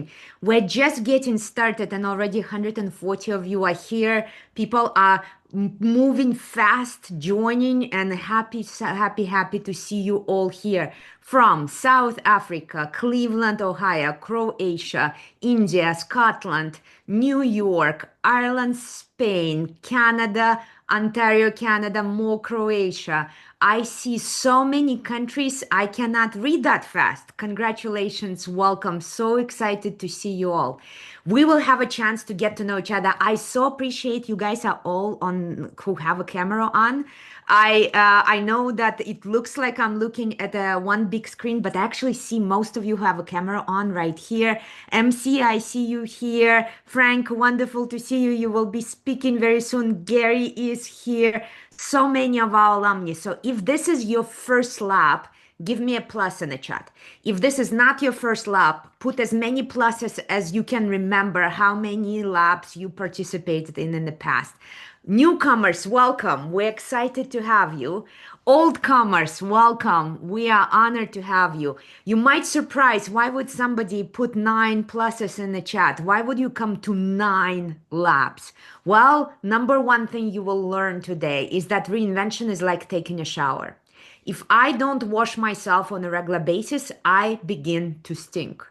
exciting. We're just getting started, and already 140 of you are here. People are moving fast, joining, and happy, happy, happy to see you all here from South Africa, Cleveland, Ohio, Croatia, India, Scotland, New York, Ireland, Spain, Canada, Ontario, Canada, more Croatia. I see so many countries. I cannot read that fast. Congratulations. Welcome. So excited to see you all. We will have a chance to get to know each other. I so appreciate you guys are all on who have a camera on. I know that it looks like I'm looking at one big screen, but I actually see most of you who have a camera on right here. MC, I see you here. Frank, wonderful to see you. You will be speaking very soon. Gary is here. So many of our alumni. So if this is your first lap, give me a plus in the chat. If this is not your first lap, put as many pluses as you can remember how many laps you participated in the past. Newcomers, welcome. We're excited to have you. Old comers, welcome. We are honored to have you. You might surprise, why would somebody put 9 pluses in the chat? Why would you come to 9 laps? Well, number one thing you will learn today is that reinvention is like taking a shower. If I don't wash myself on a regular basis, I begin to stink.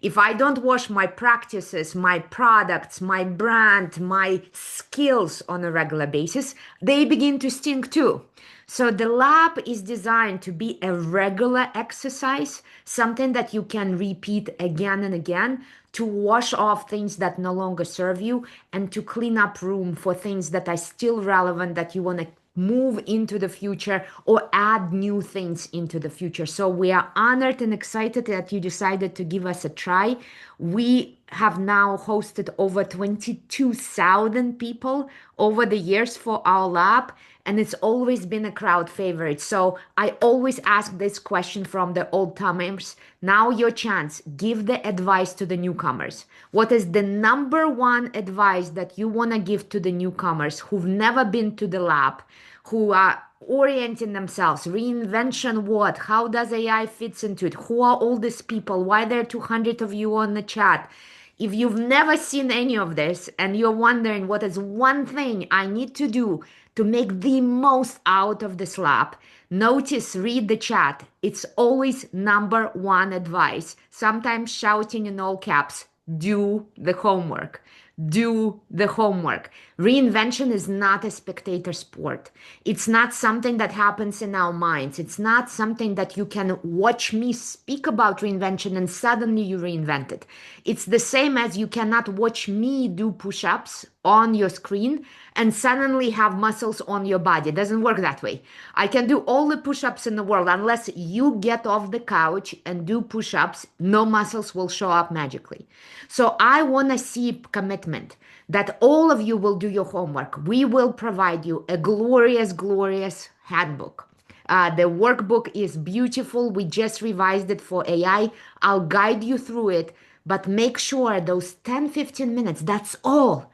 If I don't wash my practices, my products, my brand, my skills on a regular basis, they begin to stink too. So the lab is designed to be a regular exercise, something that you can repeat again and again to wash off things that no longer serve you and to clean up room for things that are still relevant that you want to move into the future or add new things into the future. So we are honored and excited that you decided to give us a try. We have now hosted over 22,000 people over the years for our lab, and it's always been a crowd favorite. So I always ask this question from the old timers. Now your chance, give the advice to the newcomers. What is the number one advice that you want to give to the newcomers who've never been to the lab, who are orienting themselves? Reinvention what? How does AI fits into it? Who are all these people? Why there are 200 of you on the chat? If you've never seen any of this and you're wondering what is one thing I need to do to make the most out of this lab, notice, read the chat. It's always number one advice. Sometimes shouting in all caps, do the homework. Do the homework. Reinvention is not a spectator sport. It's not something that happens in our minds. It's not something that you can watch me speak about reinvention and suddenly you reinvent it. It's the same as you cannot watch me do push-ups on your screen and suddenly have muscles on your body. It doesn't work that way. I can do all the push-ups in the world. Unless you get off the couch and do push-ups, no muscles will show up magically. So I want to see commitment that all of you will do your homework. We will provide you a glorious, glorious handbook. The workbook is beautiful. We just revised it for AI. I'll guide you through it, but make sure those 10, 15 minutes, that's all.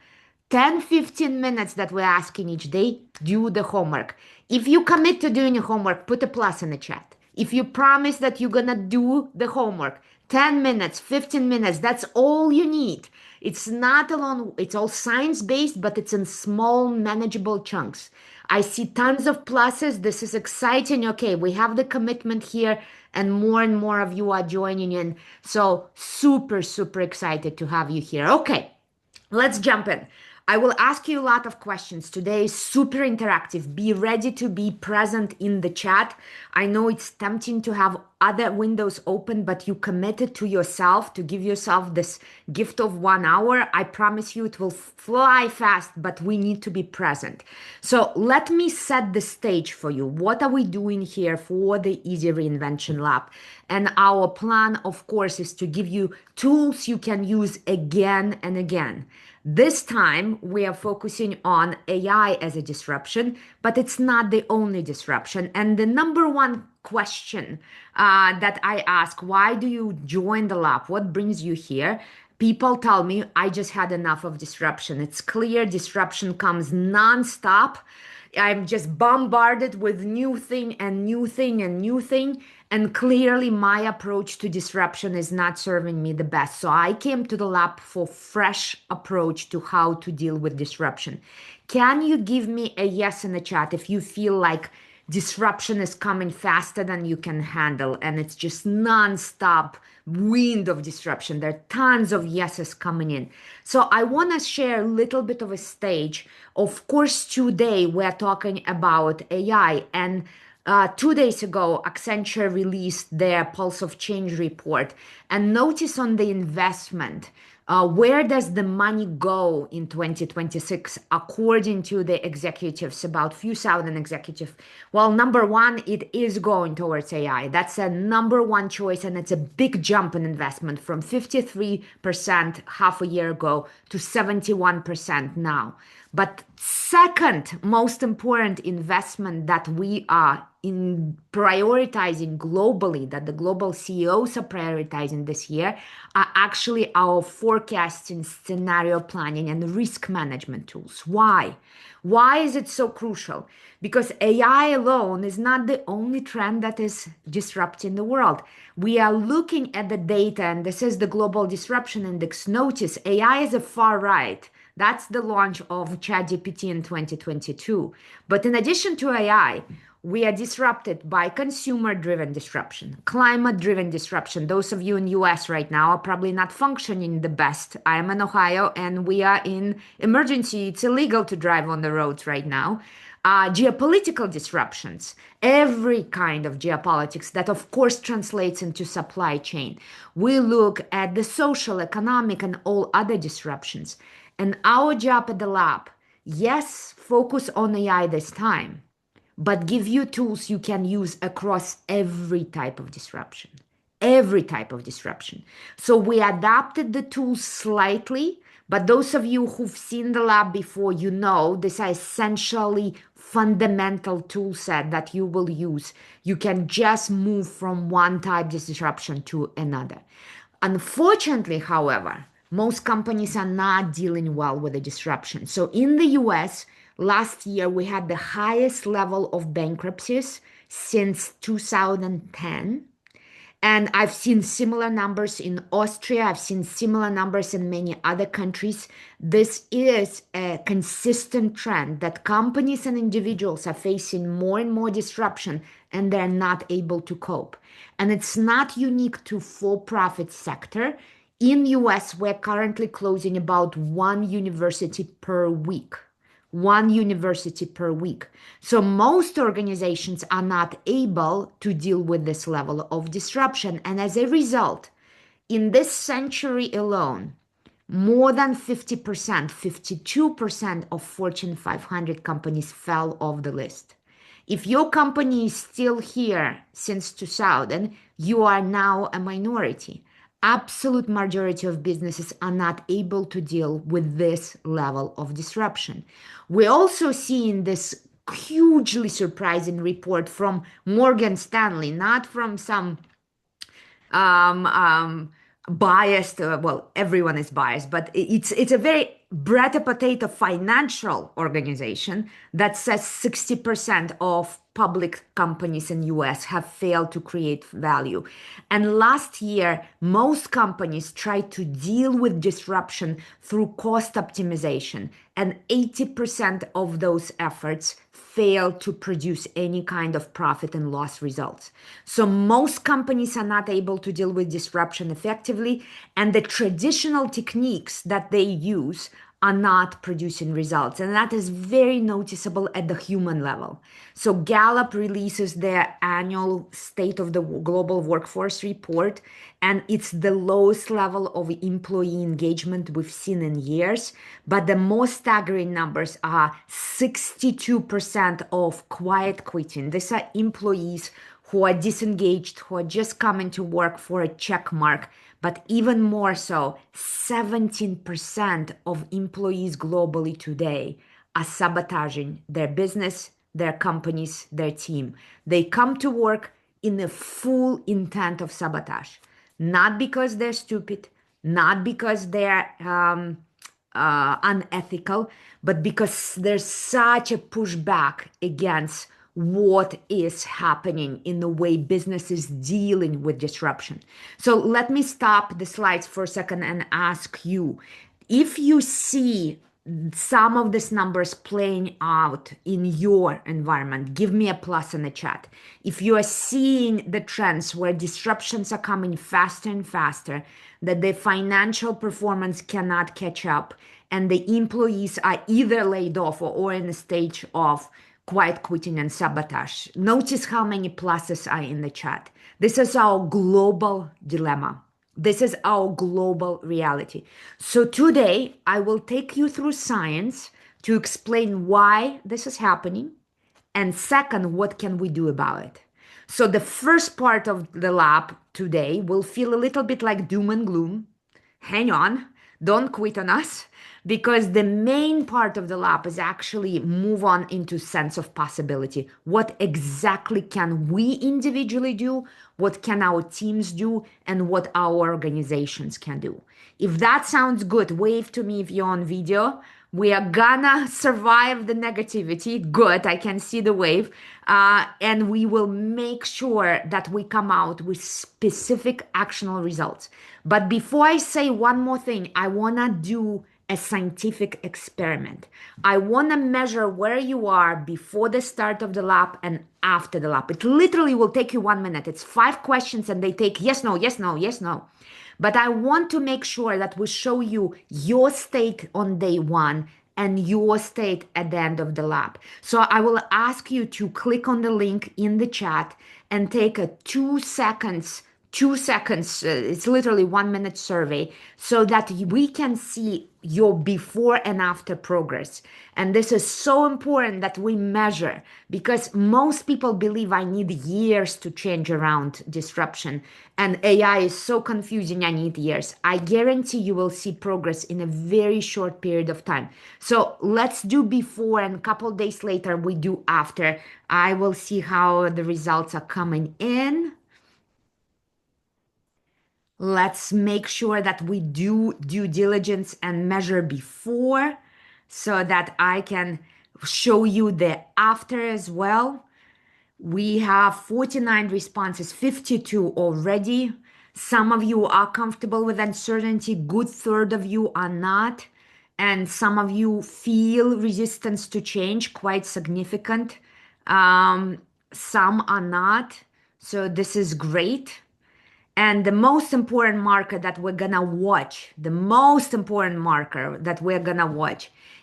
10, 15 minutes that we're asking each day, do the homework. If you commit to doing your homework, put a plus in the chat. If you promise that you're gonna do the homework, 10 minutes, 15 minutes, that's all you need. It's not alone, it's all science-based, but it's in small, manageable chunks. I see tons of pluses. This is exciting. Okay, we have the commitment here, and more of you are joining in. So super, super excited to have you here. Okay, let's jump in. I will ask you a lot of questions today, super interactive. Be ready to be present in the chat. I know it's tempting to have other windows open, but you committed to yourself to give yourself this gift of 1 hour. I promise you it will fly fast, but we need to be present. So let me set the stage for you. What are we doing here for the Easy Reinvention Lab? And our plan, of course, is to give you tools you can use again and again. This time, we are focusing on AI as a disruption, but it's not the only disruption. And the number one question that I ask, why do you join the lab? What brings you here? People tell me I just had enough of disruption. It's clear disruption comes nonstop. I'm just bombarded with new thing and new thing and new thing. And clearly, my approach to disruption is not serving me the best. So I came to the lab for fresh approach to how to deal with disruption. Can you give me a yes in the chat if you feel like disruption is coming faster than you can handle and it's just non-stop wind of disruption? There are tons of yeses coming in. So I want to share a little bit of a stage. Of course, today we're talking about AI, and 2 days ago, Accenture released their Pulse of Change report. And notice on the investment, where does the money go in 2026, according to the executives, about few thousand executives? Well, number one, it is going towards AI. That's a number one choice, and it's a big jump in investment from 53% half a year ago to 71% now. But second most important investment that we are in prioritizing globally, that the global CEOs are prioritizing this year, are actually our forecasting, scenario planning, and risk management tools. Why? Why is it so crucial? Because AI alone is not the only trend that is disrupting the world. We are looking at the data, and this is the Global Disruption Index. Notice AI is a far right. That's the launch of ChatGPT in 2022. But in addition to AI, we are disrupted by consumer-driven disruption, climate-driven disruption. Those of you in US right now are probably not functioning the best. I am in Ohio and we are in emergency. It's illegal to drive on the roads right now. Geopolitical disruptions, every kind of geopolitics that of course translates into supply chain. We look at the social, economic, and all other disruptions. And our job at the lab, yes, focus on AI this time, but give you tools you can use across every type of disruption. Every type of disruption. So we adapted the tools slightly, but those of you who've seen the lab before, you know this is essentially fundamental tool set that you will use. You can just move from one type of disruption to another. Unfortunately, however, most companies are not dealing well with the disruption. So in the US, last year we had the highest level of bankruptcies since 2010. And I've seen similar numbers in Austria. I've seen similar numbers in many other countries. This is a consistent trend that companies and individuals are facing more and more disruption and they're not able to cope. And it's not unique to for-profit sector. In US, we're currently closing about one university per week. One university per week. So most organizations are not able to deal with this level of disruption. And as a result, in this century alone, more than 50%, 52% of Fortune 500 companies fell off the list. If your company is still here since 2000, you are now a minority. Absolute majority of businesses are not able to deal with this level of disruption. We're also seeing this hugely surprising report from Morgan Stanley, not from some biased, well, everyone is biased, but it's a very bread and potato financial organization that says 60% of public companies in US have failed to create value. And last year, most companies tried to deal with disruption through cost optimization, and 80% of those efforts failed to produce any kind of profit and loss results. So most companies are not able to deal with disruption effectively, and the traditional techniques that they use are not producing results. And that is very noticeable at the human level. So Gallup releases their annual State of the Global Workforce report, and it's the lowest level of employee engagement we've seen in years. But the most staggering numbers are 62% of quiet quitting. These are employees who are disengaged, who are just coming to work for a check mark. But even more so, 17% of employees globally today are sabotaging their business, their companies, their team. They come to work in a full intent of sabotage, not because they're stupid, not because they're unethical, but because there's such a pushback against what is happening in the way business is dealing with disruption. So let me stop the slides for a second and ask you, if you see some of these numbers playing out in your environment, give me a plus in the chat. If you are seeing the trends where disruptions are coming faster and faster, that the financial performance cannot catch up, and the employees are either laid off or in a stage of quiet quitting and sabotage. Notice how many pluses are in the chat. This is our global dilemma. This is our global reality. So today, I will take you through science to explain why this is happening, and second, what can we do about it? So the first part of the lab today will feel a little bit like doom and gloom. Hang on, don't quit on us, because the main part of the lab is actually move on into sense of possibility. What exactly can we individually do? What can our teams do? And what our organizations can do? If that sounds good, wave to me if you're on video. We are gonna survive the negativity. Good, I can see the wave. And we will make sure that we come out with specific actionable results. But before I say one more thing, I wanna do a scientific experiment. I wanna measure where you are before the start of the lab and after the lab. It literally will take you 1 minute. It's 5 questions and they take yes, no, yes, no, yes, no. But I want to make sure that we show you your state on day one and your state at the end of the lab. So I will ask you to click on the link in the chat and take a 2 seconds, it's literally 1 minute survey so that we can see your before and after progress. And this is so important that we measure, because most people believe I need years to change around disruption, and AI is so confusing, I need years. I guarantee you will see progress in a very short period of time. So let's do before, and a couple days later we do after. I will see how the results are coming in. Let's make sure that we do due diligence and measure before so that I can show you the after as well. We have 49 responses, 52 already. Some of you are comfortable with uncertainty, good third of you are not. And some of you feel resistance to change, quite significant. Some are not. So this is great. And the most important marker that we're gonna watch,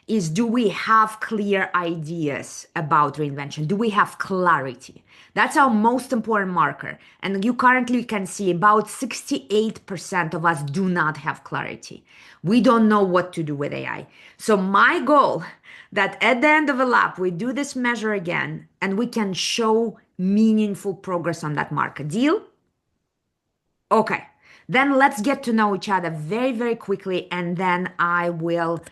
is, do we have clear ideas about reinvention? Do we have clarity? That's our most important marker. And you currently can see about 68% of us do not have clarity. We don't know what to do with AI. So my goal, that at the end of a lab, we do this measure again and we can show meaningful progress on that marker. Deal? Okay, then let's get to know each other very, very quickly, and then I will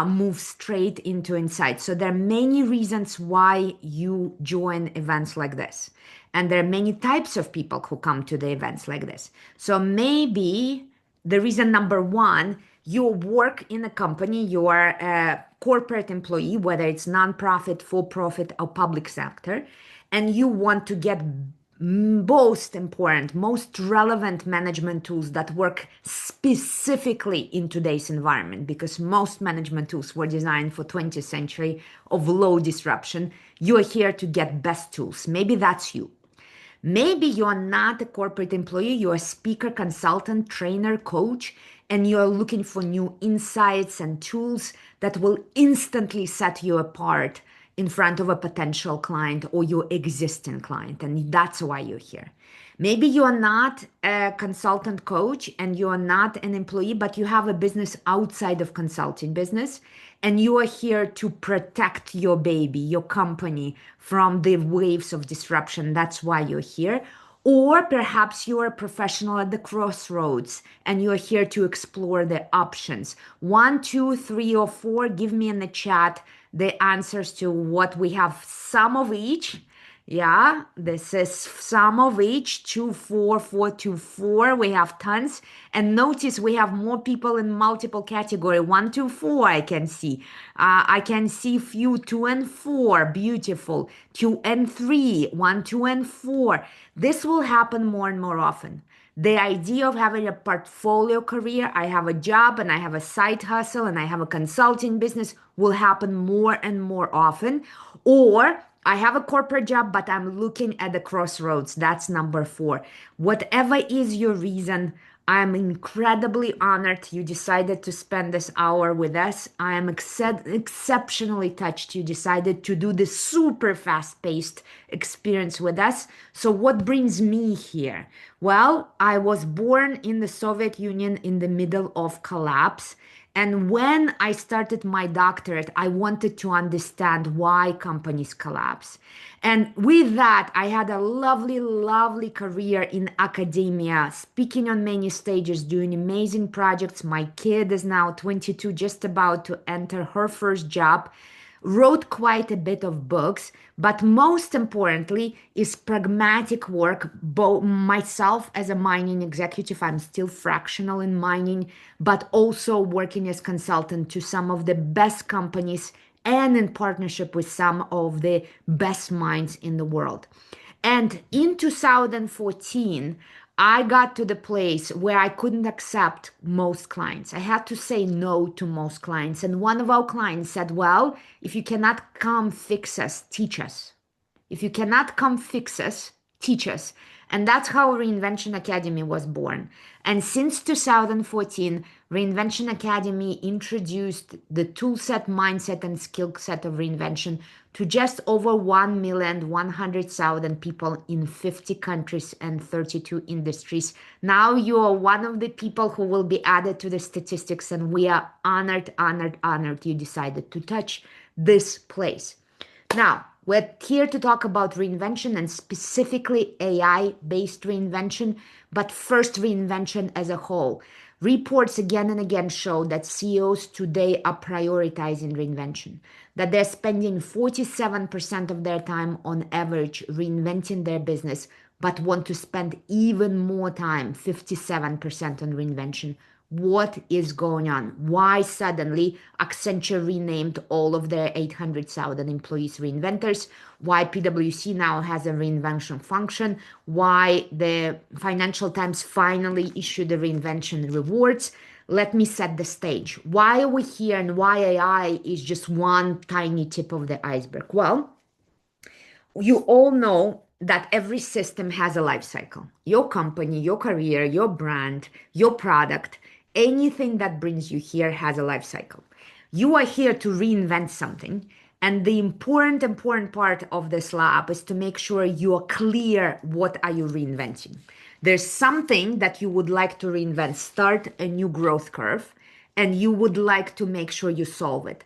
move straight into insights. So there are many reasons why you join events like this, and there are many types of people who come to the events like this. So maybe the reason number one, you work in a company, you are a corporate employee, whether it's nonprofit, for profit, or public sector, and you want to get most important, most relevant management tools that work specifically in today's environment, because most management tools were designed for 20th century of low disruption. You are here to get best tools. Maybe that's you. Maybe you're not a corporate employee, you're a speaker, consultant, trainer, coach, and you're looking for new insights and tools that will instantly set you apart in front of a potential client or your existing client, and that's why you're here. Maybe you're not a consultant coach and you're not an employee, but you have a business outside of consulting business, and you are here to protect your baby, your company, from the waves of disruption. That's why you're here. Or perhaps you're a professional at the crossroads and you're here to explore the options. 1, 2, 3, or 4, give me in the chat the answers to what we have. Some of each. Yeah, this is sum of each 24424. We have tons. And notice we have more people in multiple category. 1 to 4, I can see. I can see few 2 and 4. Beautiful. 2 and 3. 1, 2, and 4. This will happen more and more often. The idea of having a portfolio career, I have a job and I have a side hustle and I have a consulting business, will happen more and more often. Or I have a corporate job, but I'm looking at the crossroads. That's number 4. Whatever is your reason, I'm incredibly honored you decided to spend this hour with us. I am exceptionally touched you decided to do this super fast paced experience with us. So, what brings me here? Well, I was born in the Soviet Union in the middle of collapse. And when I started my doctorate, I wanted to understand why companies collapse. And with that, I had a lovely, lovely career in academia, speaking on many stages, doing amazing projects. My kid is now 22, just about to enter her first job. Wrote quite a bit of books, but most importantly is pragmatic work. Myself as a mining executive, I'm still fractional in mining, but also working as consultant to some of the best companies and in partnership with some of the best minds in the world. And in 2014, I got to the place where I couldn't accept most clients. I had to say no to most clients. And one of our clients said, well, if you cannot come fix us, teach us. If you cannot come fix us, teach us. And that's how Reinvention Academy was born. And since 2014, Reinvention Academy introduced the tool set, mindset, and skill set of reinvention to just over 1,100,000 people in 50 countries and 32 industries. Now you are one of the people who will be added to the statistics, and we are honored, honored, honored you decided to touch this place. Now, we're here to talk about reinvention and specifically AI-based reinvention, but first reinvention as a whole. Reports again and again show that CEOs today are prioritizing reinvention, that they're spending 47% of their time on average reinventing their business, but want to spend even more time, 57% on reinvention. What is going on? Why suddenly Accenture renamed all of their 800,000 employees reinventors? Why PwC now has a reinvention function? Why the Financial Times finally issued the reinvention rewards? Let me set the stage. Why are we here and why AI is just one tiny tip of the iceberg? Well, you all know that every system has a life cycle. Your company, your career, your brand, your product, anything that brings you here has a life cycle. You are here to reinvent something. And the important part of this lab is to make sure you are clear what are you reinventing. There's something that you would like to reinvent, start a new growth curve, and you would like to make sure you solve it.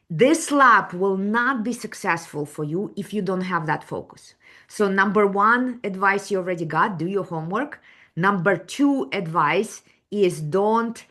This lab will not be successful for you if you don't have that focus. So number 1 advice you already got, do your homework. Number 2 advice is don't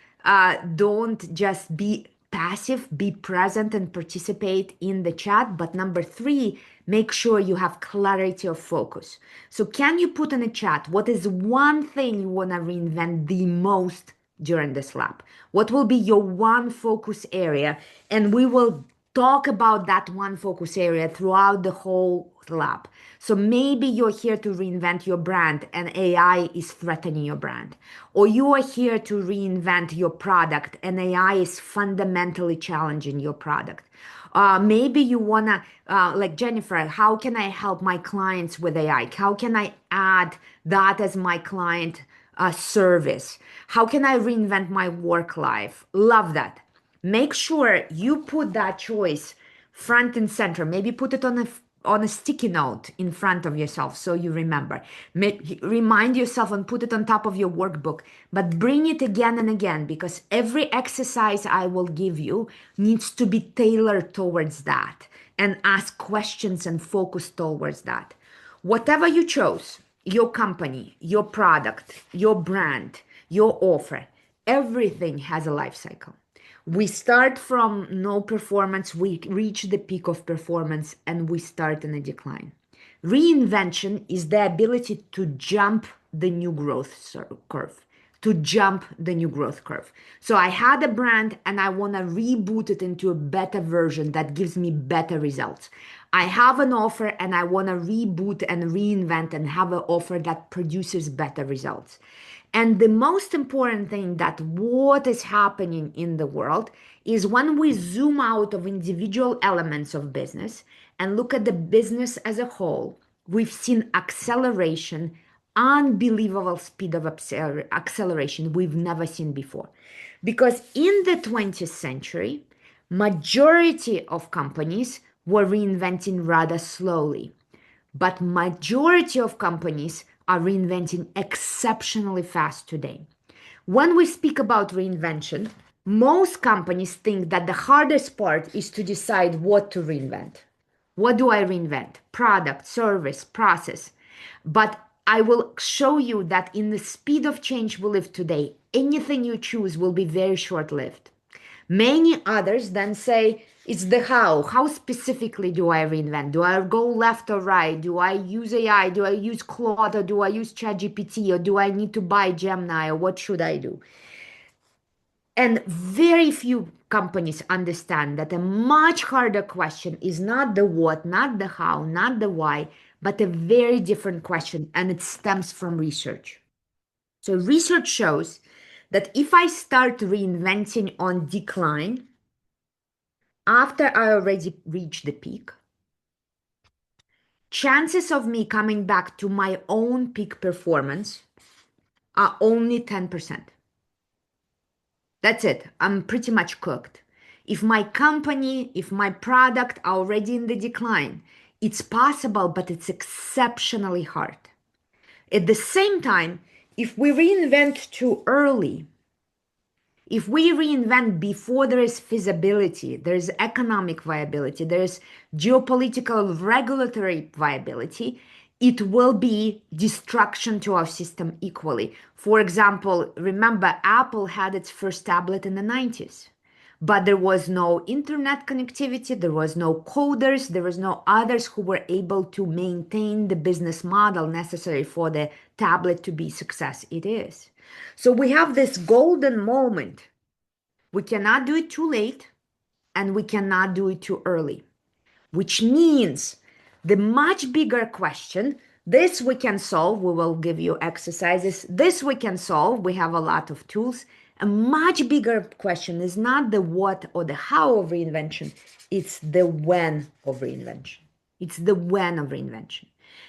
just be passive, be present and participate in the chat. But number 3, make sure you have clarity of focus. So can you put in the chat, what is one thing you want to reinvent the most during this lab? What will be your one focus area? And we will talk about that one focus area throughout the whole lab. So maybe you're here to reinvent your brand and AI is threatening your brand. Or you are here to reinvent your product and AI is fundamentally challenging your product. Maybe you wanna, like Jennifer, how can I help my clients with AI? How can I add that as my client service? How can I reinvent my work life? Love that. Make sure you put that choice front and center. Maybe put it on a sticky note in front of yourself so you remember. Remind yourself and put it on top of your workbook, but bring it again and again because every exercise I will give you needs to be tailored towards that and ask questions and focus towards that. Whatever you chose, your company, your product, your brand, your offer, everything has a life cycle. We start from no performance, we reach the peak of performance, and we start in a decline. Reinvention is the ability to jump the new growth curve, to jump the new growth curve. So I had a brand and I want to reboot it into a better version that gives me better results. I have an offer and I want to reboot and reinvent and have an offer that produces better results. And the most important thing that what is happening in the world is when we zoom out of individual elements of business and look at the business as a whole, we've seen acceleration, unbelievable speed of acceleration we've never seen before. Because in the 20th century, majority of companies were reinventing rather slowly, but majority of companies are reinventing exceptionally fast today. When we speak about reinvention, most companies think that the hardest part is to decide what to reinvent. What do I reinvent? Product, service, process. But I will show you that in the speed of change we live today, anything you choose will be very short lived. Many others then say, it's the how. How specifically do I reinvent? Do I go left or right? Do I use AI? Do I use Claude or do I use ChatGPT or do I need to buy Gemini or what should I do? And very few companies understand that a much harder question is not the what, not the how, not the why, but a very different question, and it stems from research. So, research shows that if I start reinventing on decline after I already reached the peak, chances of me coming back to my own peak performance are only 10%. That's it. I'm pretty much cooked. If my company, if my product are already in the decline, it's possible, but it's exceptionally hard. At the same time, if we reinvent too early, if we reinvent before there is feasibility, there is economic viability, there is geopolitical regulatory viability, it will be destruction to our system equally. For example, remember Apple had its first tablet in the 90s, but there was no internet connectivity, there was no coders, there was no others who were able to maintain the business model necessary for the tablet to be success it is. So we have this golden moment. We cannot do it too late and we cannot do it too early, which means the much bigger question, this we can solve. We will give you exercises. This we can solve. We have a lot of tools. A much bigger question is not the what or the how of reinvention. It's the when of reinvention. It's the when of reinvention.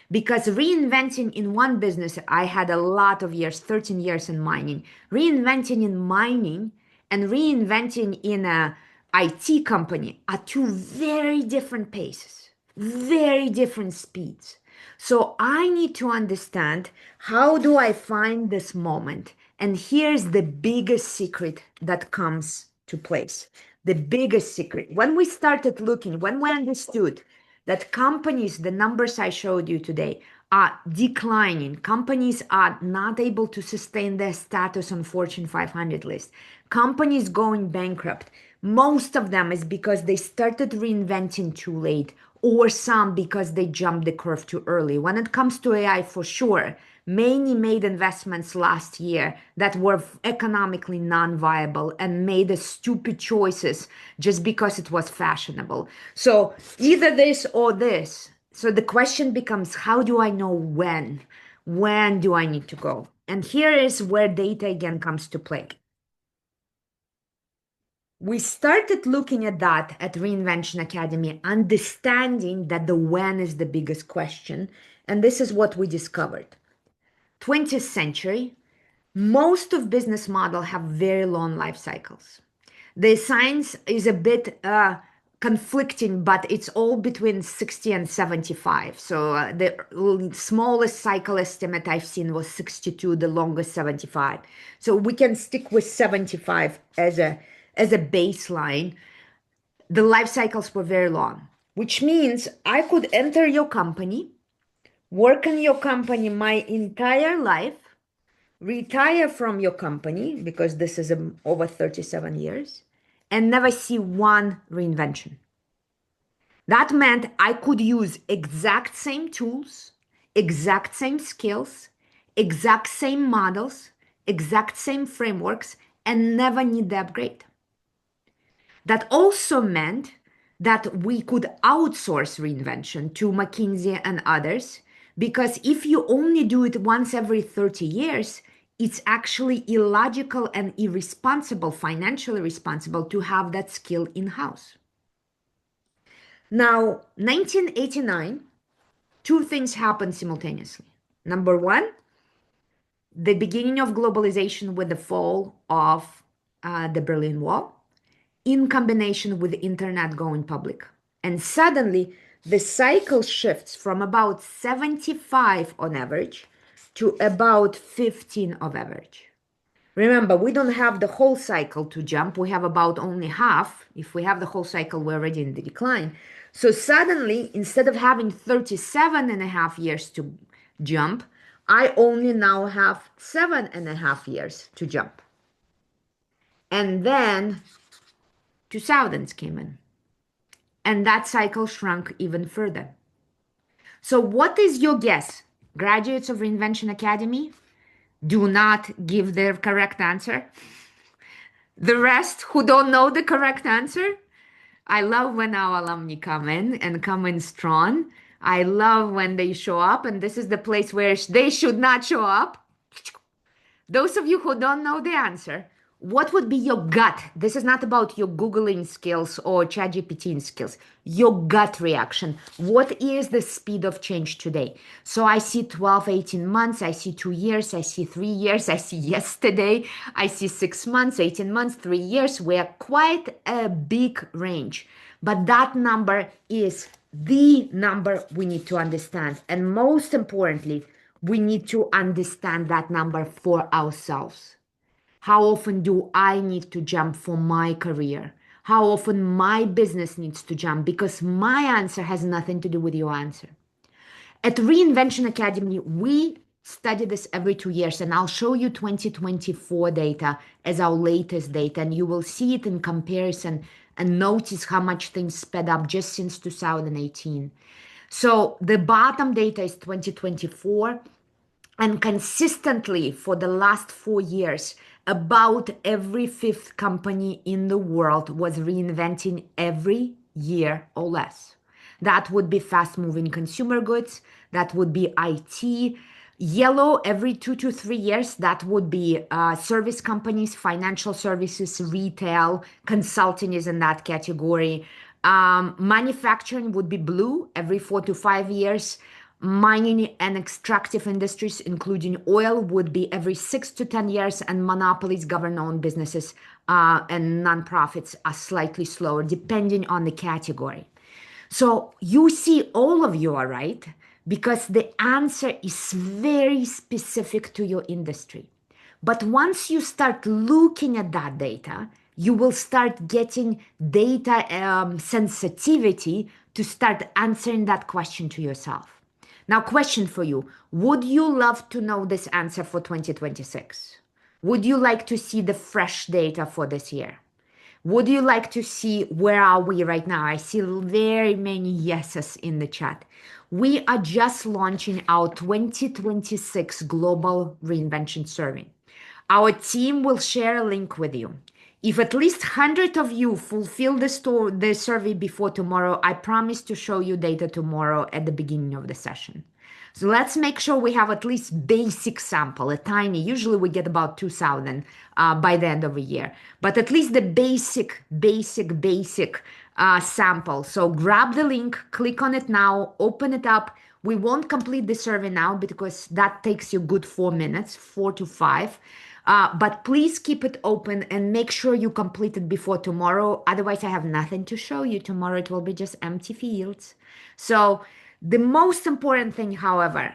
Because reinventing in one business, I had a lot of years, 13 years in mining. Reinventing in mining and reinventing in a IT company are two very different paces, very different speeds. So I need to understand how do I find this moment? And here's the biggest secret that comes to place. The biggest secret. When we started looking, when we understood that companies, the numbers I showed you today, are declining. Companies are not able to sustain their status on Fortune 500 list. Companies going bankrupt. Most of them is because they started reinventing too late, or some because they jumped the curve too early. When it comes to AI, for sure, many made investments last year that were economically non-viable and made the stupid choices just because it was fashionable. So either this or this. So the question becomes, how do I know when? When do I need to go? And here is where data again comes to play. We started looking at that at Reinvention Academy, understanding that the when is the biggest question. And this is what we discovered. 20th century, most of business model have very long life cycles. The science is a bit conflicting, but it's all between 60 and 75. So the smallest cycle estimate I've seen was 62, the longest 75. So we can stick with 75 as a baseline. The life cycles were very long, which means I could enter your company, work in your company my entire life, retire from your company, because this is over 37 years, and never see one reinvention. That meant I could use exact same tools, exact same skills, exact same models, exact same frameworks, and never need the upgrade. That also meant that we could outsource reinvention to McKinsey and others, because if you only do it once every 30 years, it's actually illogical and irresponsible, financially responsible, to have that skill in-house. Now, 1989, two things happened simultaneously. Number one, the beginning of globalization with the fall of the Berlin Wall, in combination with the internet going public. And suddenly, the cycle shifts from about 75 on average to about 15 of average. Remember, we don't have the whole cycle to jump. We have about only half. If we have the whole cycle, we're already in the decline. So suddenly, instead of having 37 and a half years to jump, I only now have 7.5 years to jump. And then 2000s came in. And that cycle shrunk even further. So what is your guess? Graduates of Reinvention Academy do not give their correct answer. The rest who don't know the correct answer, I love when our alumni come in and come in strong. I love when they show up, and this is the place where they should not show up. Those of you who don't know the answer, what would be your gut? This is not about your Googling skills or ChatGPT skills. Your gut reaction. What is the speed of change today? So I see 12, 18 months. I see 2 years. I see 3 years. I see yesterday. I see 6 months, 18 months, 3 years. We're quite a big range. But that number is the number we need to understand. And most importantly, we need to understand that number for ourselves. How often do I need to jump for my career? How often my business needs to jump? Because my answer has nothing to do with your answer. At Reinvention Academy, we study this every 2 years, and I'll show you 2024 data as our latest data, and you will see it in comparison and notice how much things sped up just since 2018. So the bottom data is 2024. And consistently for the last 4 years, about every fifth company in the world was reinventing every year or less. That would be fast moving consumer goods, that would be IT. Yellow every 2 to 3 years, that would be service companies, financial services, retail, consulting is in that category. Manufacturing would be blue every 4 to 5 years. Mining and extractive industries, including oil, would be every 6 to 10 years, and monopolies, government-owned businesses, and nonprofits are slightly slower, depending on the category. So you see, all of you are right, because the answer is very specific to your industry. But once you start looking at that data, you will start getting data sensitivity to start answering that question to yourself. Now, question for you. Would you love to know this answer for 2026? Would you like to see the fresh data for this year? Would you like to see where are we right now? I see very many yeses in the chat. We are just launching our 2026 Global Reinvention Survey. Our team will share a link with you. If at least 100 of you fulfill the survey before tomorrow, I promise to show you data tomorrow at the beginning of the session. So let's make sure we have at least basic sample, a tiny, usually we get about 2,000 by the end of the year, but at least the basic sample. So grab the link, click on it now, open it up. We won't complete the survey now because that takes you good 4 minutes, 4 to 5. But please keep it open and make sure you complete it before tomorrow. Otherwise, I have nothing to show you tomorrow. It will be just empty fields. So the most important thing, however,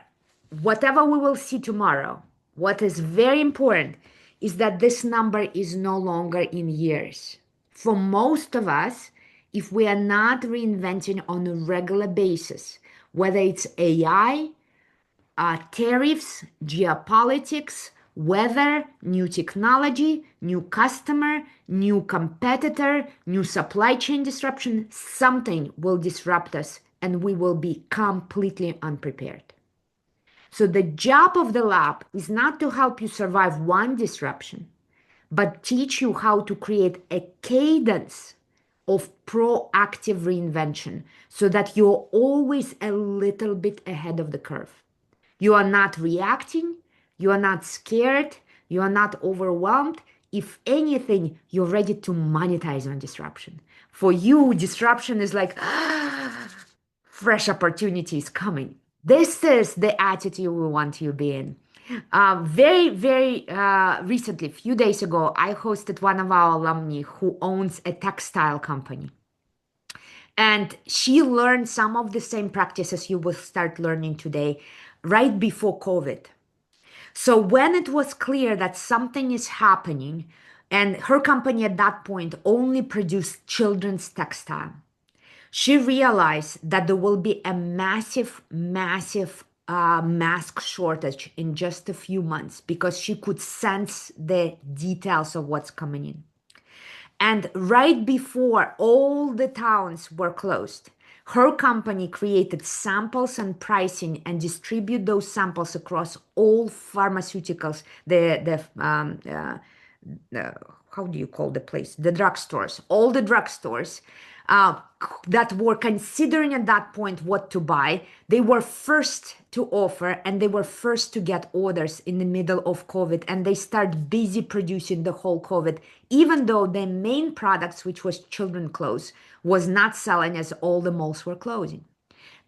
whatever we will see tomorrow, what is very important is that this number is no longer in years. For most of us, if we are not reinventing on a regular basis, whether it's AI, tariffs, geopolitics, Whether new technology, new customer, new competitor, new supply chain disruption, something will disrupt us and we will be completely unprepared. So the job of the lab is not to help you survive one disruption, but teach you how to create a cadence of proactive reinvention so that you're always a little bit ahead of the curve. You are not reacting, you are not scared, you are not overwhelmed. If anything, you're ready to monetize on disruption. For you, disruption is like, fresh opportunities coming. This is the attitude we want you to be in. Very recently, a few days ago, I hosted one of our alumni who owns a textile company. And she learned some of the same practices you will start learning today, right before COVID. So when it was clear that something is happening, and her company at that point only produced children's textile, she realized that there will be a massive mask shortage in just a few months because she could sense the details of what's coming in. And right before all the towns were closed, her company created samples and pricing and distribute those samples across all pharmaceuticals, how do you call the place? The drugstores, all the drugstores uh, that were considering at that point what to buy. They were first to offer and they were first to get orders in the middle of COVID, and they start busy producing the whole COVID, even though their main products, which was children clothes, was not selling as all the malls were closing.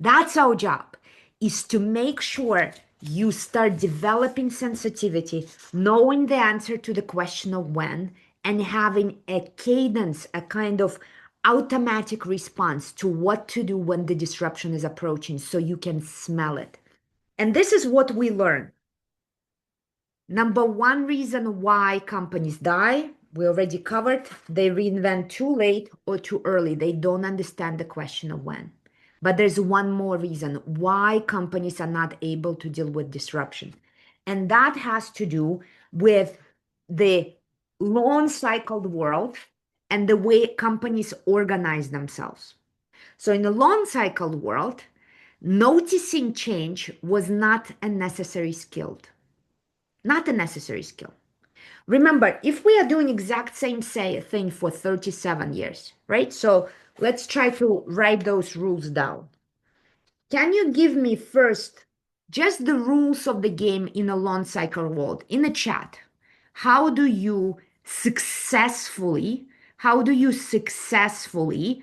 That's our job, is to make sure you start developing sensitivity, knowing the answer to the question of when, and having a cadence, a kind of automatic response to what to do when the disruption is approaching so you can smell it. And this is what we learn. Number one reason why companies die, we already covered, they reinvent too late or too early. They don't understand the question of when. But there's one more reason why companies are not able to deal with disruption. And that has to do with the long cycled world and the way companies organize themselves. So in the long cycled world, noticing change was not a necessary skill. Not a necessary skill. Remember, if we are doing exact same thing for 37 years, right? So let's try to write those rules down. Can you give me first just the rules of the game in a long cycle world in the chat? How do you successfully, how do you successfully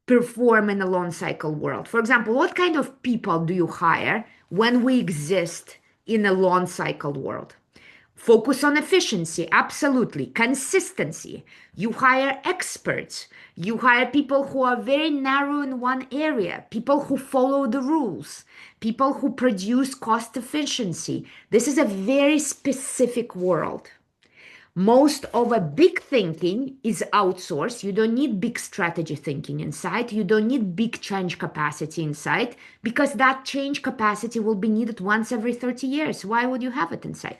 perform in a long cycle world? For example, what kind of people do you hire when we exist in a long cycle world? Focus on efficiency, absolutely. Consistency. You hire experts. You hire people who are very narrow in one area, people who follow the rules, people who produce cost efficiency. This is a very specific world. Most of a big thinking is outsourced. You don't need big strategy thinking inside. You don't need big change capacity inside because that change capacity will be needed once every 30 years. Why would you have it inside?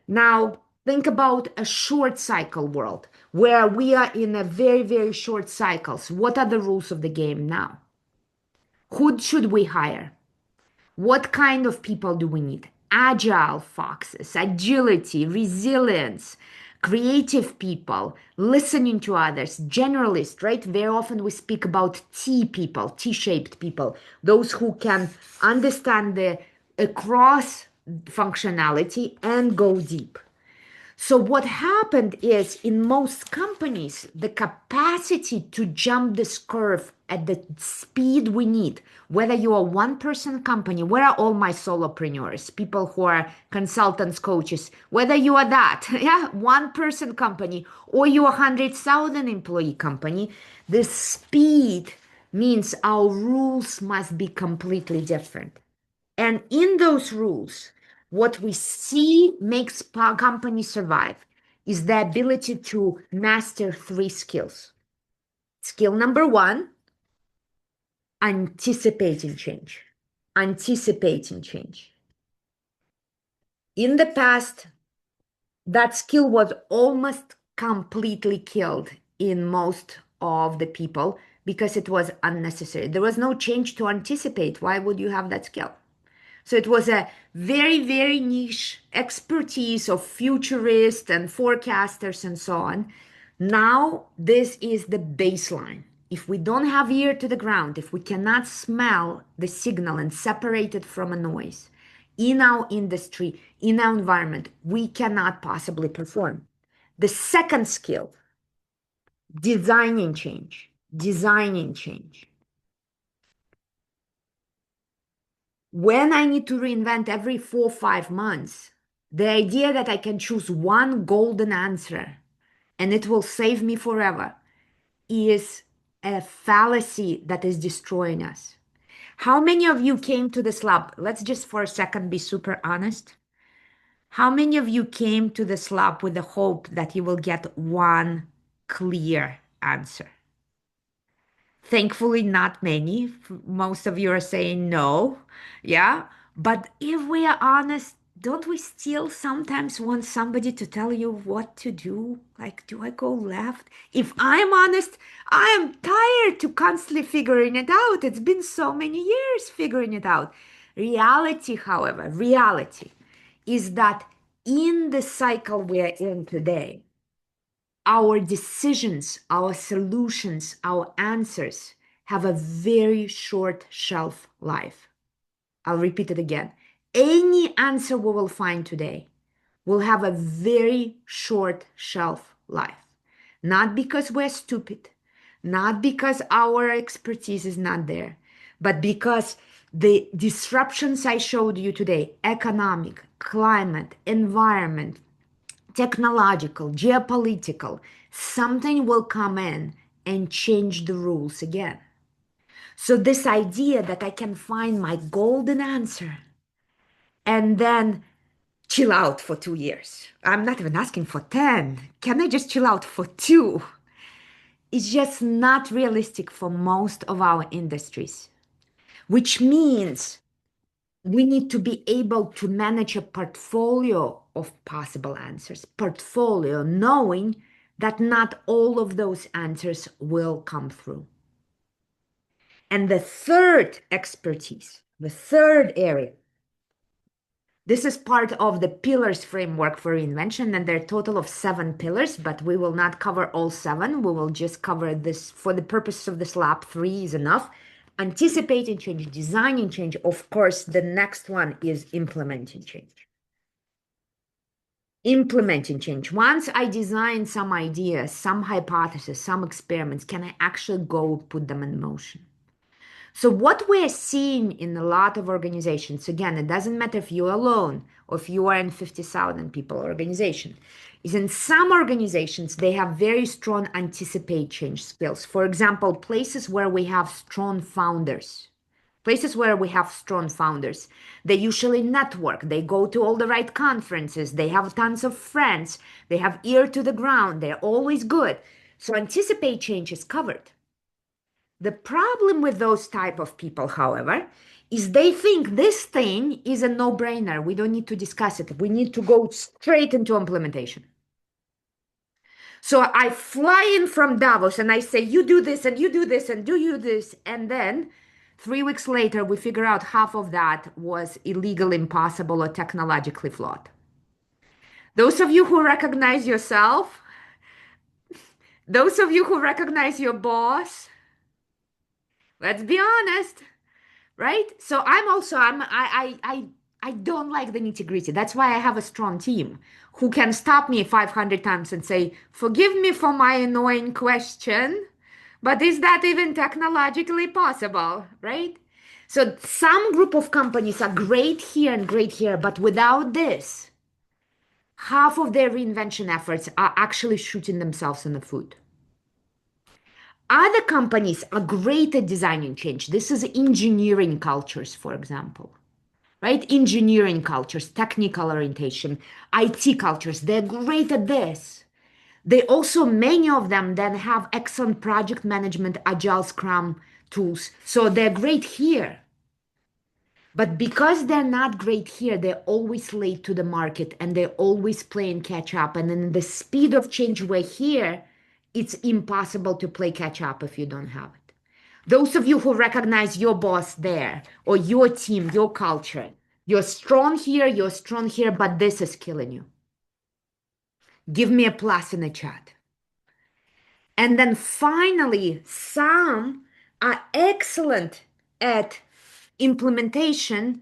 Now, think about a short cycle world where we are in a very short cycles. What are the rules of the game now? Who should we hire? What kind of people do we need? Agile foxes, agility, resilience, creative people, listening to others, generalists, right? Very often we speak about T people, T-shaped people, those who can understand the across functionality and go deep. So what happened is in most companies, the capacity to jump this curve at the speed we need, whether you are one person company, where are all my solopreneurs, people who are consultants, coaches, whether you are that, yeah, one person company, or you are 100,000 employee company, the speed means our rules must be completely different. And in those rules, what we see makes companies survive is the ability to master three skills. Skill number one, anticipating change. Anticipating change. In the past, That skill was almost completely killed in most of the people because it was unnecessary. There was no change to anticipate. Why would you have that skill? So it was a very, very niche expertise of futurists and forecasters and so on. Now, this is the baseline. If we don't have ear to the ground, if we cannot smell the signal and separate it from a noise in our industry, in our environment, we cannot possibly perform. The second skill, designing change. Designing change. When I need to reinvent every 4 or 5 months, the idea that I can choose one golden answer and it will save me forever is a fallacy that is destroying us. How many of you came to this lab? Let's just for a second be super honest. How many of you came to this lab with the hope that you will get one clear answer? Thankfully, not many. Most of you are saying no. Yeah. But if we are honest, don't we still sometimes want somebody to tell you what to do? Like, do I go left? If I'm honest, I am tired to constantly figuring it out. It's been so many years figuring it out. Reality, however, reality is that in the cycle we are in today, our decisions, our solutions, our answers have a very short shelf life. I'll repeat it again. Any answer we will find today will have a very short shelf life. Not because we're stupid, not because our expertise is not there, but because the disruptions I showed you today, economic, climate, environment, technological, geopolitical, something will come in and change the rules again. So, this idea that I can find my golden answer and then chill out for 2 years. I'm not even asking for 10. Can I just chill out for two? It's just not realistic for most of our industries, which means we need to be able to manage a portfolio of possible answers, portfolio, knowing that not all of those answers will come through. And the third expertise, the third area, this is part of the pillars framework for reinvention, and there are a total of 7 pillars, but we will not cover all 7. We will just cover this for the purpose of this lab. 3 is enough. Anticipating change, designing change. Of course, the next one is implementing change. Implementing change. Once I design some ideas, some hypotheses, some experiments, can I actually go put them in motion? So what we're seeing in a lot of organizations, again, it doesn't matter if you're alone or if you are in 50,000 people organization, is in some organizations, they have very strong anticipate change skills. For example, places where we have strong founders. Places where we have strong founders, they usually network, they go to all the right conferences, they have tons of friends, they have ear to the ground, they're always good. So anticipate change is covered. The problem with those type of people, however, is they think this thing is a no-brainer. We don't need to discuss it. We need to go straight into implementation. So I fly in from Davos and I say, you do this and you do this and do you this. And then 3 weeks later, we figure out half of that was illegal, impossible, or technologically flawed. Those of you who recognize yourself, those of you who recognize your boss, let's be honest, right? So I don't like the nitty-gritty. That's why I have a strong team who can stop me 500 times and say, forgive me for my annoying question, but is that even technologically possible, right? So some group of companies are great here and great here, but without this, half of their reinvention efforts are actually shooting themselves in the foot. Other companies are great at designing change. This is engineering cultures, for example, right? Engineering cultures, technical orientation, IT cultures, they're great at this. They also, many of them then have excellent project management, agile scrum tools. So they're great here. But because they're not great here, they're always late to the market and they're always playing catch up. And in the speed of change we're here, it's impossible to play catch up if you don't have it. Those of you who recognize your boss there or your team, your culture, you're strong here, but this is killing you. Give me a plus in the chat. And then finally, some are excellent at implementation,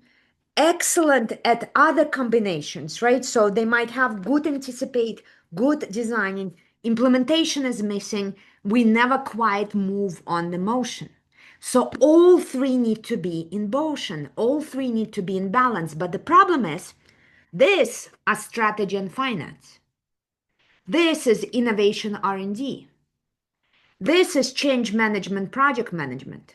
excellent at other combinations, right? So they might have good anticipate, good designing. Implementation is missing. We never quite move on the motion. So all three need to be in motion. All three need to be in balance. But the problem is, this are strategy and finance. This is innovation R&D. This is change management, project management.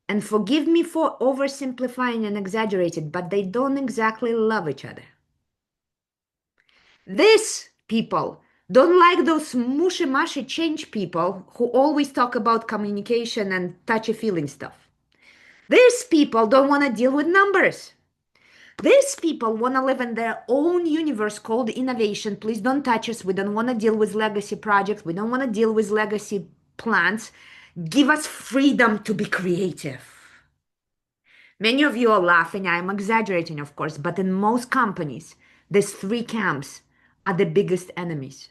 And forgive me for oversimplifying and exaggerating, but they don't exactly love each other. These people don't like those mushy-mushy change people who always talk about communication and touchy-feeling stuff. These people don't want to deal with numbers. These people want to live in their own universe called innovation. Please don't touch us. We don't want to deal with legacy projects. We don't want to deal with legacy plans. Give us freedom to be creative. Many of you are laughing. I'm exaggerating, of course, but in most companies, these three camps are the biggest enemies.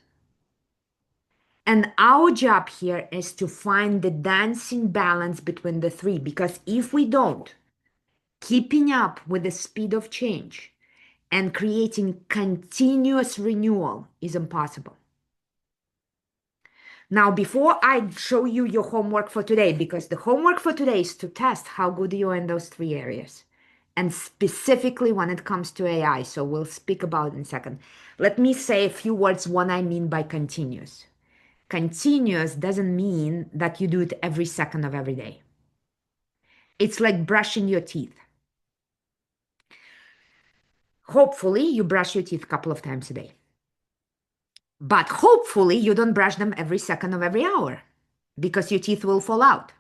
And our job here is to find the dancing balance between the three, because if we don't, keeping up with the speed of change and creating continuous renewal is impossible. Now, before I show you your homework for today, because the homework for today is to test how good you are in those three areas, and specifically when it comes to AI, so we'll speak about it in a second. Let me say a few words what I mean by continuous. Continuous doesn't mean that you do it every second of every day. It's like brushing your teeth. Hopefully, you brush your teeth a couple of times a day. But hopefully, you don't brush them every second of every hour because your teeth will fall out.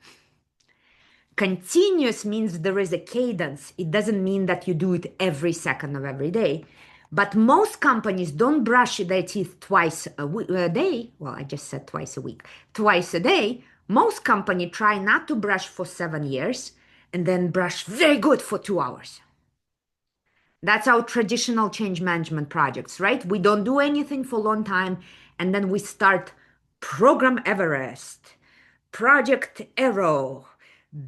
Continuous means there is a cadence. It doesn't mean that you do it every second of every day. But most companies don't brush their teeth twice a day. Well, I just said twice a week. Twice a day. Most companies try not to brush for 7 years and then brush very good for 2 hours. That's our traditional change management projects, right? We don't do anything for a long time, and then we start Program Everest, Project Arrow,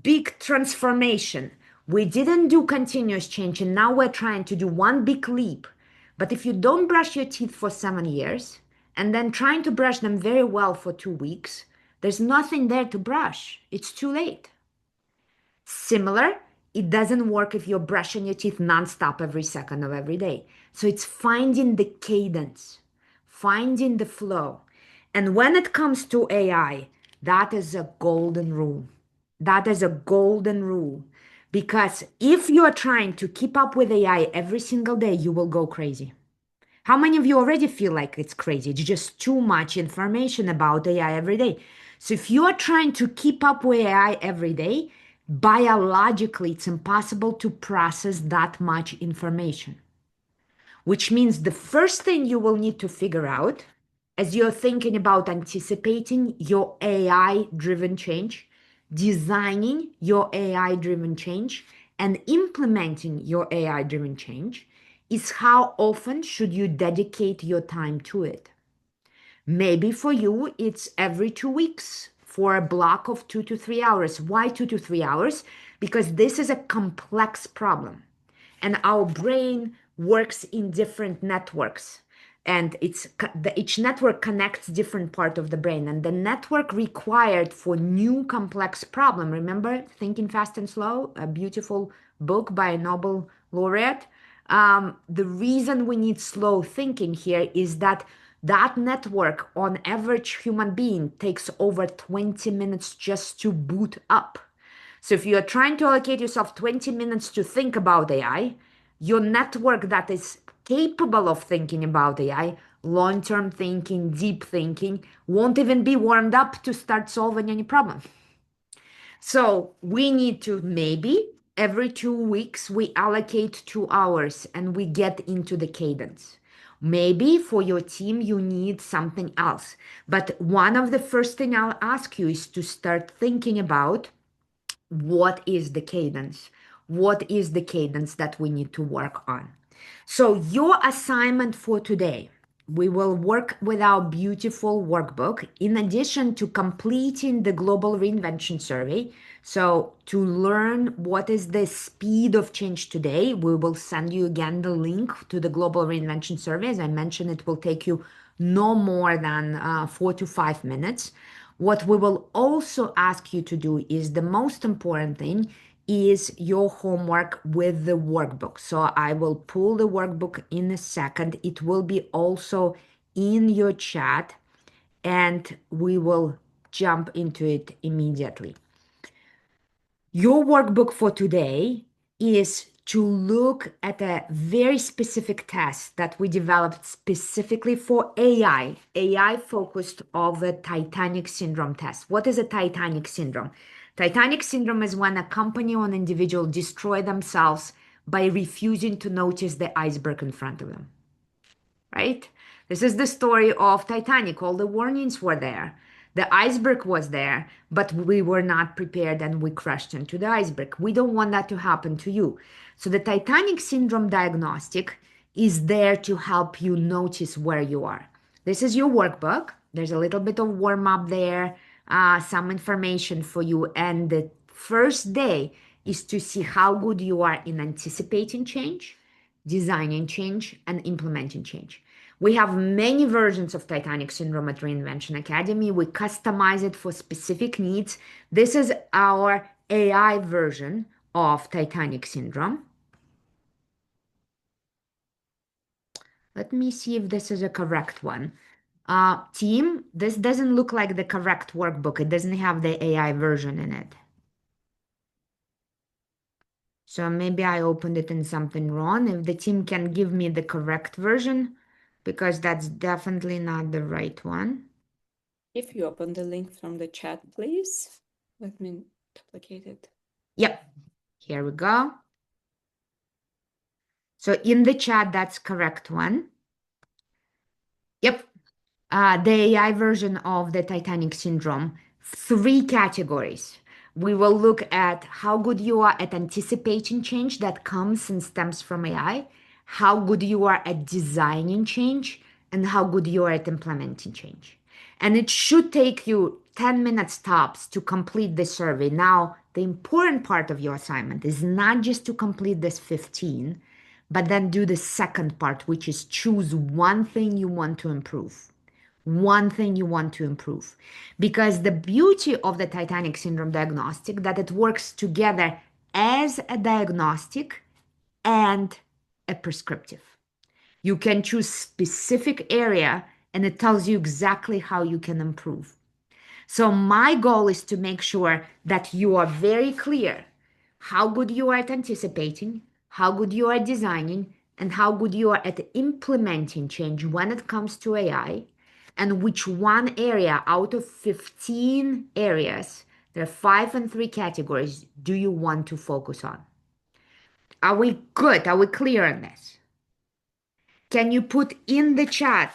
big transformation. We didn't do continuous change, and now we're trying to do one big leap. But if you don't brush your teeth for 7 years, and then trying to brush them very well for 2 weeks, there's nothing there to brush. It's too late. Similar, it doesn't work if you're brushing your teeth nonstop every second of every day. So it's finding the cadence, finding the flow. And when it comes to AI, that is a golden rule. That is a golden rule. Because if you're trying to keep up with AI every single day, you will go crazy. How many of you already feel like it's crazy? It's just too much information about AI every day. So if you are trying to keep up with AI every day, biologically, it's impossible to process that much information. Which means the first thing you will need to figure out as you're thinking about anticipating your AI-driven change, designing your AI-driven change, and implementing your AI-driven change is how often should you dedicate your time to it. Maybe for you, it's every 2 weeks for a block of 2 to 3 hours. Why 2 to 3 hours? Because this is a complex problem. And our brain works in different networks. And each network connects different part of the brain. And the network required for new complex problem. Remember Thinking Fast and Slow, a beautiful book by a Nobel laureate? The reason we need slow thinking here is that network on average human being takes over 20 minutes just to boot up. So if you are trying to allocate yourself 20 minutes to think about AI, your network that is capable of thinking about AI, long-term thinking, deep thinking, won't even be warmed up to start solving any problem. So we need to maybe Every 2 weeks, we allocate 2 hours and we get into the cadence. Maybe for your team, you need something else. But one of the first thing I'll ask you is to start thinking about what is the cadence? What is the cadence that we need to work on? So, your assignment for today, we will work with our beautiful workbook in addition to completing the Global Reinvention Survey. So, to learn what is the speed of change today, we will send you again the link to the Global Reinvention Survey. As I mentioned, it will take you no more than 4 to 5 minutes. What we will also ask you to do is the most important thing is your homework with the workbook. So I will pull the workbook in a second. It will be also in your chat and we will jump into it immediately. Your workbook for today is to look at a very specific test that we developed specifically for AI focused of the Titanic syndrome test. What is a Titanic syndrome? Titanic syndrome is when a company or an individual destroy themselves by refusing to notice the iceberg in front of them, right? This is the story of Titanic. All the warnings were there. The iceberg was there, but we were not prepared and we crashed into the iceberg. We don't want that to happen to you. So the Titanic syndrome diagnostic is there to help you notice where you are. This is your workbook. There's a little bit of warm up there, some information for you. And the first day is to see how good you are in anticipating change, designing change, and implementing change. We have many versions of Titanic syndrome at Reinvention Academy. We customize it for specific needs. This is our AI version of Titanic syndrome. Let me see if this is a correct one. Team, this doesn't look like the correct workbook. It doesn't have the AI version in it. So maybe I opened it in something wrong. If the team can give me the correct version, because that's definitely not the right one. If you open the link from the chat, please. Let me duplicate it. Yep, here we go. So in the chat, that's correct one. Yep, the AI version of the Titanic syndrome, 3 categories. We will look at how good you are at anticipating change that comes and stems from AI, how good you are at designing change, and how good you are at implementing change. And it should take you 10 minutes tops to complete the survey. Now, the important part of your assignment is not just to complete this 15, but then do the second part, which is choose one thing you want to improve. One thing you want to improve. Because the beauty of the Titanic syndrome diagnostic that it works together as a diagnostic and a prescriptive. You can choose specific area and it tells you exactly how you can improve. So my goal is to make sure that you are very clear how good you are at anticipating, how good you are at designing, and how good you are at implementing change when it comes to AI, and which one area out of 15 areas, there are 5 and 3 categories, do you want to focus on? Are we good? Are we clear on this? Can you put in the chat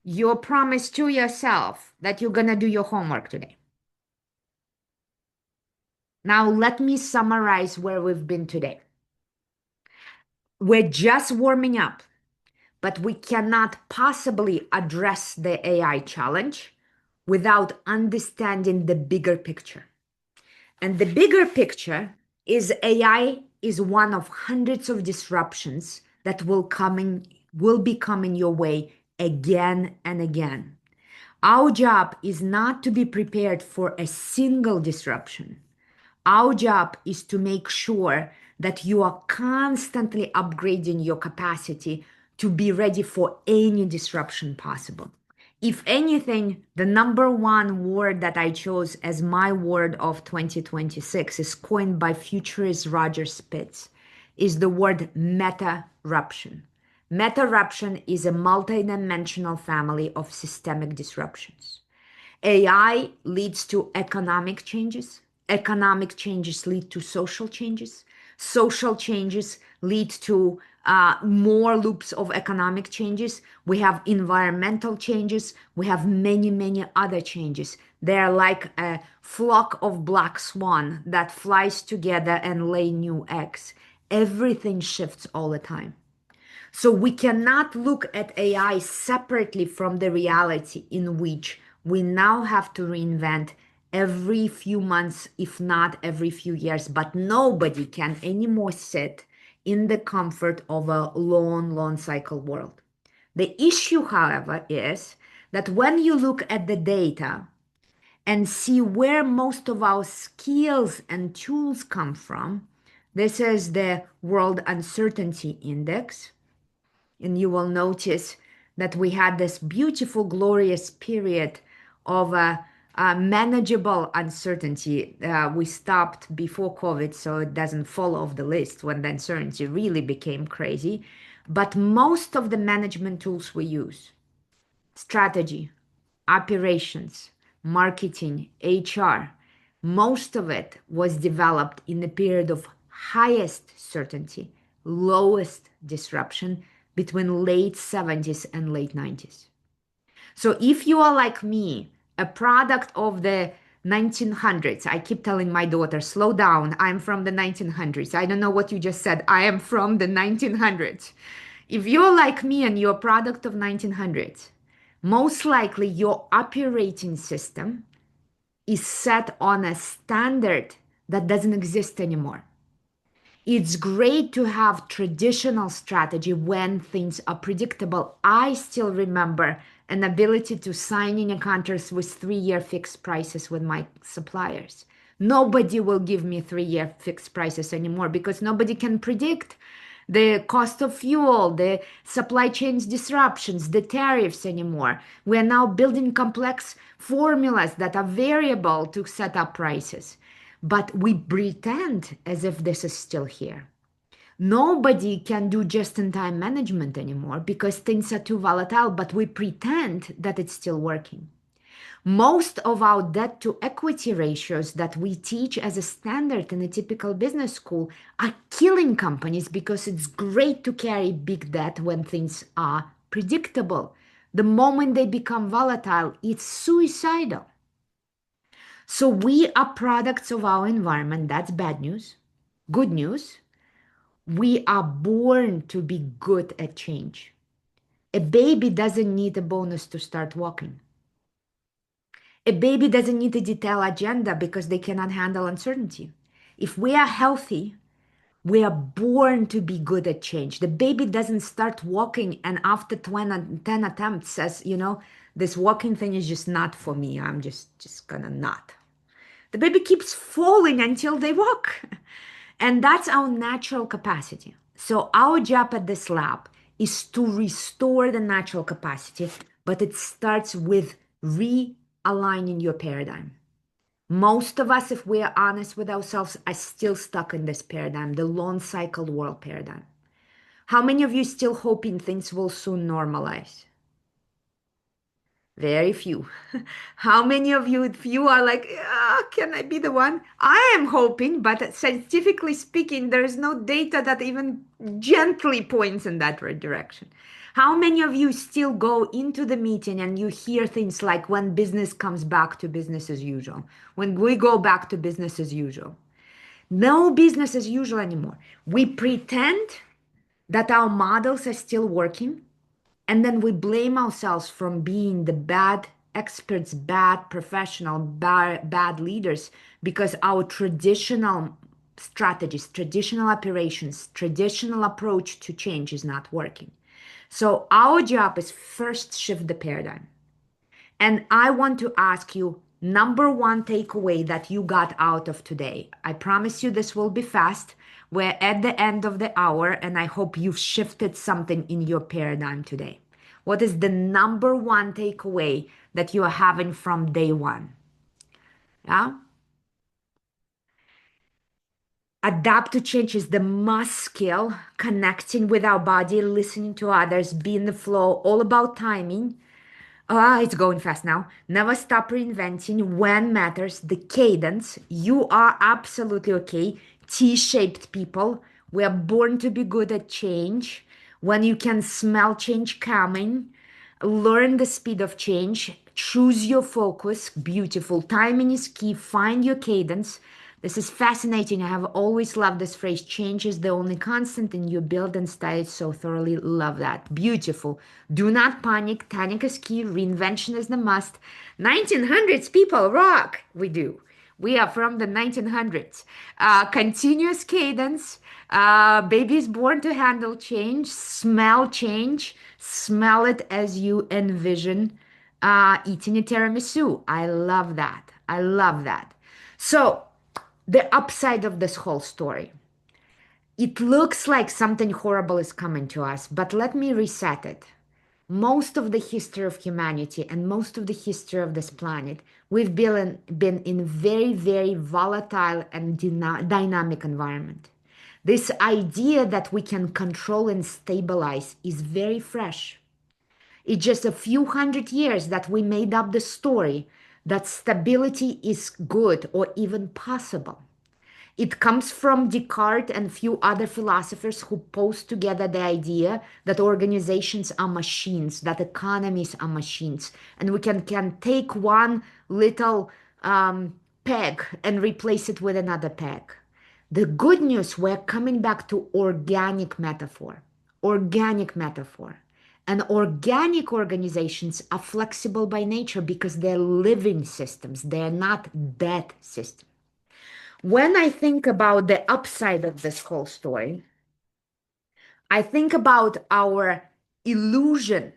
your promise to yourself that you're going to do your homework today? Now, let me summarize where we've been today. We're just warming up, but we cannot possibly address the AI challenge without understanding the bigger picture. And the bigger picture is AI is one of hundreds of disruptions that will be coming your way again and again. Our job is not to be prepared for a single disruption. Our job is to make sure that you are constantly upgrading your capacity to be ready for any disruption possible. If anything, the number one word that I chose as my word of 2026 is coined by futurist Roger Spitz, is the word meta-ruption. Meta-ruption is a multidimensional family of systemic disruptions. AI leads to economic changes, Economic changes lead to social changes. Social changes lead to more loops of economic changes. We have environmental changes. We have many, many other changes. They're like a flock of black swan that flies together and lay new eggs. Everything shifts all the time. So we cannot look at AI separately from the reality in which we now have to reinvent every few months, if not every few years. But nobody can anymore sit in the comfort of a long cycle world. The issue, however, is that when you look at the data and see where most of our skills and tools come from, this is the World Uncertainty Index. And you will notice that we had this beautiful, glorious period of manageable uncertainty. We stopped before COVID, so it doesn't fall off the list when the uncertainty really became crazy. But most of the management tools we use, strategy, operations, marketing, HR, most of it was developed in the period of highest certainty, lowest disruption between late 70s and late 90s. So if you are like me, a product of the 1900s, I keep telling my daughter, slow down, I'm from the 1900s. I don't know what you just said. I am from the 1900s. If you're like me and you're a product of 1900s, most likely your operating system is set on a standard that doesn't exist anymore. It's great to have traditional strategy when things are predictable. I still remember an ability to sign in a contract with 3-year fixed prices with my suppliers. Nobody will give me 3-year fixed prices anymore because nobody can predict the cost of fuel, the supply chains disruptions, the tariffs anymore. We are now building complex formulas that are variable to set up prices. But we pretend as if this is still here. Nobody can do just-in-time management anymore because things are too volatile, but we pretend that it's still working. Most of our debt to equity ratios that we teach as a standard in a typical business school are killing companies because it's great to carry big debt when things are predictable. The moment they become volatile, it's suicidal. So we are products of our environment. That's bad news. Good news, we are born to be good at change. A baby doesn't need a bonus to start walking. A baby doesn't need a detailed agenda because they cannot handle uncertainty. If we are healthy, we are born to be good at change. The baby doesn't start walking and after 10 attempts says, this walking thing is just not for me. I'm just gonna not. The baby keeps falling until they walk. And that's our natural capacity. So our job at this lab is to restore the natural capacity, but it starts with realigning your paradigm. Most of us, if we are honest with ourselves, are still stuck in this paradigm, the long cycle world paradigm. How many of you still hoping things will soon normalize? Very few. How many of you, if you are like, can I be the one? I am hoping, but scientifically speaking, there is no data that even gently points in that right direction. How many of you still go into the meeting and you hear things like when business comes back to business as usual, when we go back to business as usual? No business as usual anymore. We pretend that our models are still working, and then we blame ourselves from being the bad experts, bad professional, bad leaders because our traditional strategies, traditional operations, traditional approach to change is not working. So our job is first shift the paradigm. And I want to ask you number one takeaway that you got out of today. I promise you this will be fast. We're at the end of the hour, and I hope you've shifted something in your paradigm today. What is the number one takeaway that you are having from day one? Yeah? Adapt to change is the must skill, connecting with our body, listening to others, be in the flow, all about timing. It's going fast now. Never stop reinventing when matters. The cadence. You are absolutely okay. T-shaped people. We are born to be good at change. When you can smell change coming, learn the speed of change. Choose your focus. Beautiful. Timing is key. Find your cadence. This is fascinating. I have always loved this phrase. Change is the only constant, and you build and style so thoroughly. Love that. Beautiful. Do not panic. Panic is key. Reinvention is the must. 1900s people rock. We do. We are from the 1900s. Continuous cadence. Baby is born to handle change. Smell change. Smell it as you envision eating a tiramisu. I love that. I love that. So, the upside of this whole story. It looks like something horrible is coming to us, but let me reset it. Most of the history of humanity and most of the history of this planet, we've been in very, very volatile and dynamic environment. This idea that we can control and stabilize is very fresh. It's just a few hundred years that we made up the story that stability is good or even possible. It comes from Descartes and few other philosophers who posed together the idea that organizations are machines, that economies are machines, and we can take one little peg and replace it with another peg. The good news, we're coming back to organic metaphor. Organic metaphor. And organic organizations are flexible by nature because they're living systems. They're not dead systems. When I think about the upside of this whole story, I think about our illusion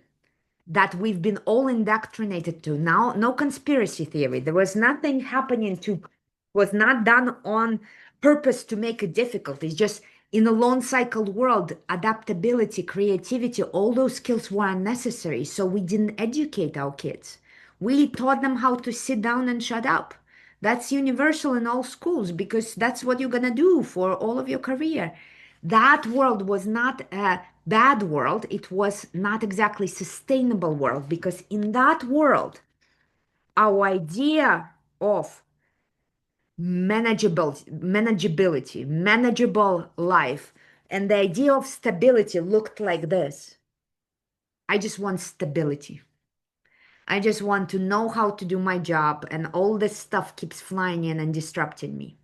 that we've been all indoctrinated to. Now, no conspiracy theory. There was nothing happening to, was not done on purpose to make it difficult. It's just in a long cycle world, adaptability, creativity, all those skills were unnecessary. So we didn't educate our kids. We taught them how to sit down and shut up. That's universal in all schools because that's what you're going to do for all of your career. That world was not a bad world. It was not exactly sustainable world because in that world, our idea of manageable life, and the idea of stability looked like this. I just want stability. I just want to know how to do my job, and all this stuff keeps flying in and disrupting me.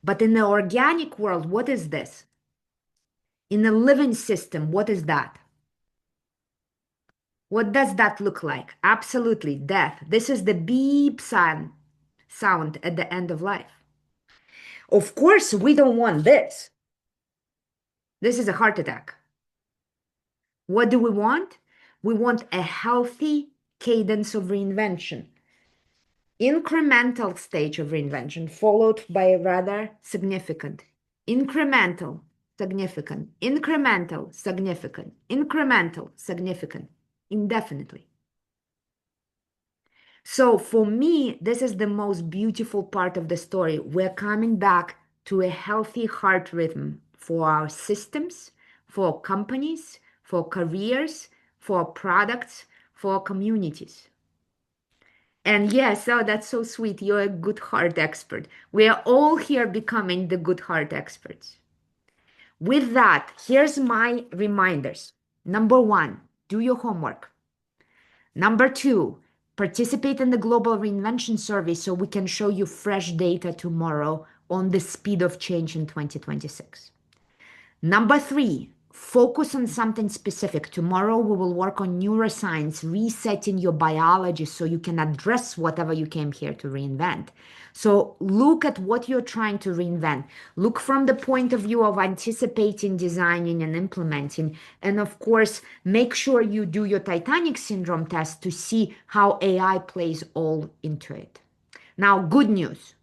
But in the organic world, what is this? In a living system, what is that? What does that look like? Absolutely, death. This is the beep sound at the end of life. Of course, we don't want this. This is a heart attack. What do we want? We want a healthy cadence of reinvention. Incremental stage of reinvention followed by a rather significant. Incremental, significant, incremental, significant, incremental, significant, indefinitely. So for me, this is the most beautiful part of the story. We're coming back to a healthy heart rhythm for our systems, for companies, for careers, for products, for communities. And yes, oh, that's so sweet. You're a good heart expert. We are all here becoming the good heart experts. With that, here's my reminders. Number one, do your homework. Number two, participate in the Global Reinvention Survey so we can show you fresh data tomorrow on the speed of change in 2026. Number three, focus on something specific. Tomorrow we will work on neuroscience, resetting your biology so you can address whatever you came here to reinvent. So look at what you're trying to reinvent. Look from the point of view of anticipating, designing, and implementing. And of course, make sure you do your Titanic syndrome test to see how AI plays all into it. Now, good news.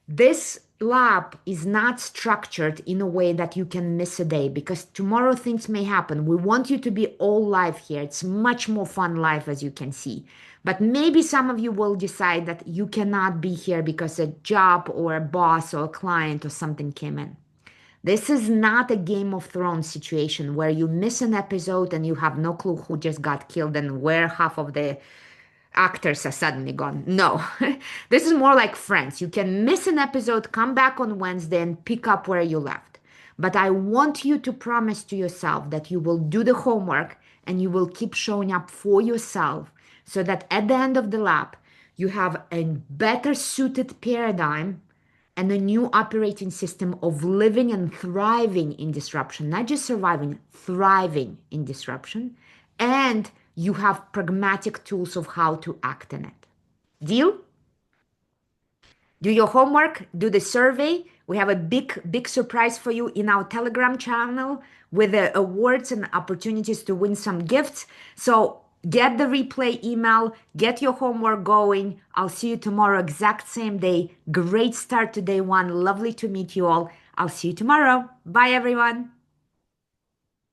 This lab is not structured in a way that you can miss a day because tomorrow things may happen. We want you to be all live here. It's much more fun live as you can see. But maybe some of you will decide that you cannot be here because a job or a boss or a client or something came in. This is not a Game of Thrones situation where you miss an episode and you have no clue who just got killed and where half of the actors are suddenly gone. No, this is more like Friends. You can miss an episode, come back on Wednesday, and pick up where you left. But I want you to promise to yourself that you will do the homework and you will keep showing up for yourself so that at the end of the lap, you have a better suited paradigm and a new operating system of living and thriving in disruption, not just surviving, thriving in disruption. And you have pragmatic tools of how to act in it. Deal? Do your homework, do the survey. We have a big surprise for you in our Telegram channel with the awards and opportunities to win some gifts. So get the replay email, get your homework going. I'll see you tomorrow, exact same day. Great start to day one. Lovely to meet you all. I'll see you tomorrow. Bye, everyone.